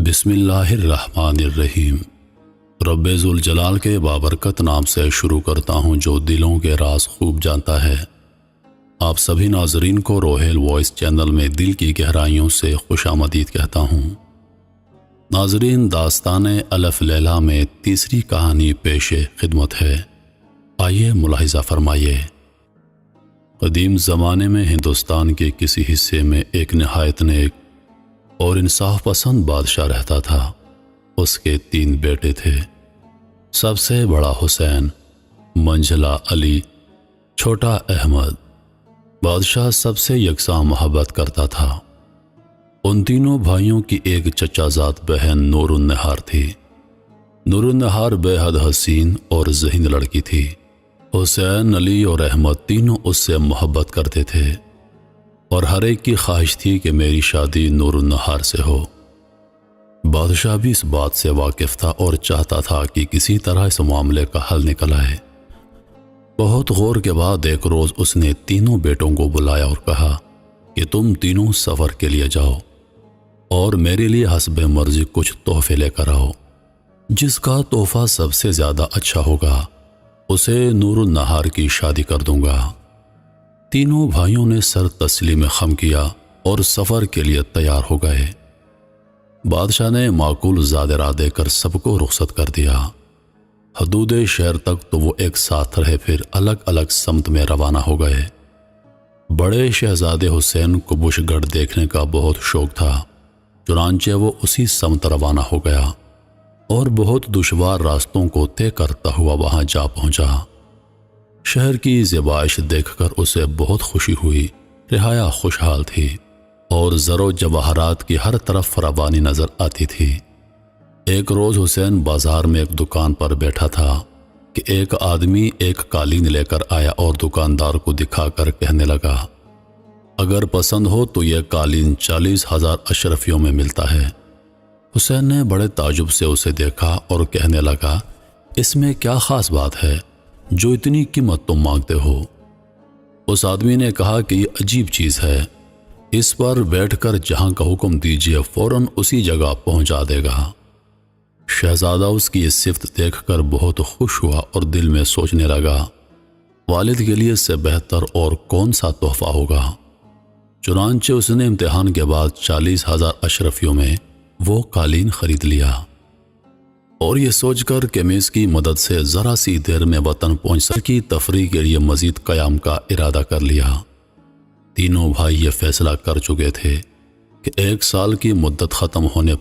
بسم اللہ الرحمن الرحیم۔ رب ذوالجلال کے بابرکت نام سے شروع کرتا ہوں جو دلوں کے راز خوب جانتا ہے۔ آپ سبھی ناظرین کو روحیل وائس چینل میں دل کی گہرائیوں سے خوش آمدید کہتا ہوں۔ ناظرین، داستان الف لیلہ میں تیسری کہانی پیش خدمت ہے، آئیے ملاحظہ فرمائیے۔ قدیم زمانے میں ہندوستان کے کسی حصے میں ایک نہایت نیک اور انصاف پسند بادشاہ رہتا تھا۔ اس کے 3 بیٹے تھے، سب سے بڑا حسین، منجھلا علی، چھوٹا احمد۔ بادشاہ سب سے یکساں محبت کرتا تھا۔ ان تینوں بھائیوں کی ایک چچا زاد بہن نور النہار تھی۔ نور النہار بے حد حسین اور ذہین لڑکی تھی۔ حسین، علی اور احمد تینوں اس سے محبت کرتے تھے اور ہر ایک کی خواہش تھی کہ میری شادی نور النہار سے ہو۔ بادشاہ بھی اس بات سے واقف تھا اور چاہتا تھا کہ کسی طرح اس معاملے کا حل نکل آئے۔ بہت غور کے بعد ایک روز اس نے تینوں بیٹوں کو بلایا اور کہا کہ تم تینوں سفر کے لیے جاؤ اور میرے لیے حسب مرضی کچھ تحفے لے کر آؤ۔ جس کا تحفہ سب سے زیادہ اچھا ہوگا اسے نور النہار کی شادی کر دوں گا۔ تینوں بھائیوں نے سر تسلیم خم کیا اور سفر کے لیے تیار ہو گئے۔ بادشاہ نے معقول زادرہ دے کر سب کو رخصت کر دیا۔ حدود شہر تک تو وہ ایک ساتھ رہے، پھر الگ الگ سمت میں روانہ ہو گئے۔ بڑے شہزادے حسین کو بش گڑھ دیکھنے کا بہت شوق تھا، چنانچہ وہ اسی سمت روانہ ہو گیا اور بہت دشوار راستوں کو طے کرتا ہوا وہاں جا پہنچا۔ شہر کی زیبائش دیکھ کر اسے بہت خوشی ہوئی۔ رعایا خوشحال تھی اور زر و جواہرات کی ہر طرف فراوانی نظر آتی تھی۔ ایک روز حسین بازار میں ایک دکان پر بیٹھا تھا کہ ایک آدمی ایک قالین لے کر آیا اور دکاندار کو دکھا کر کہنے لگا، اگر پسند ہو تو یہ قالین 40,000 اشرفیوں میں ملتا ہے۔ حسین نے بڑے تعجب سے اسے دیکھا اور کہنے لگا، اس میں کیا خاص بات ہے جو اتنی قیمت تم مانگتے ہو؟ اس آدمی نے کہا کہ یہ عجیب چیز ہے، اس پر بیٹھ کر جہاں کا حکم دیجیے فوراً اسی جگہ پہنچا دے گا۔ شہزادہ اس کی یہ صفت دیکھ کر بہت خوش ہوا اور دل میں سوچنے لگا، والد کے لیے اس سے بہتر اور کون سا تحفہ ہوگا۔ چنانچہ اس نے امتحان کے بعد 40,000 اشرفیوں میں وہ قالین خرید لیا اور یہ سوچ کر کہ میں اس کی مدد سے ذرا سی دیر میں وطن پہنچ سکی، تفریح کے لیے مزید قیام کا ارادہ کر لیا۔ تینوں بھائی یہ فیصلہ کر چکے تھے کہ 1 سال کی مدت ختم ہونے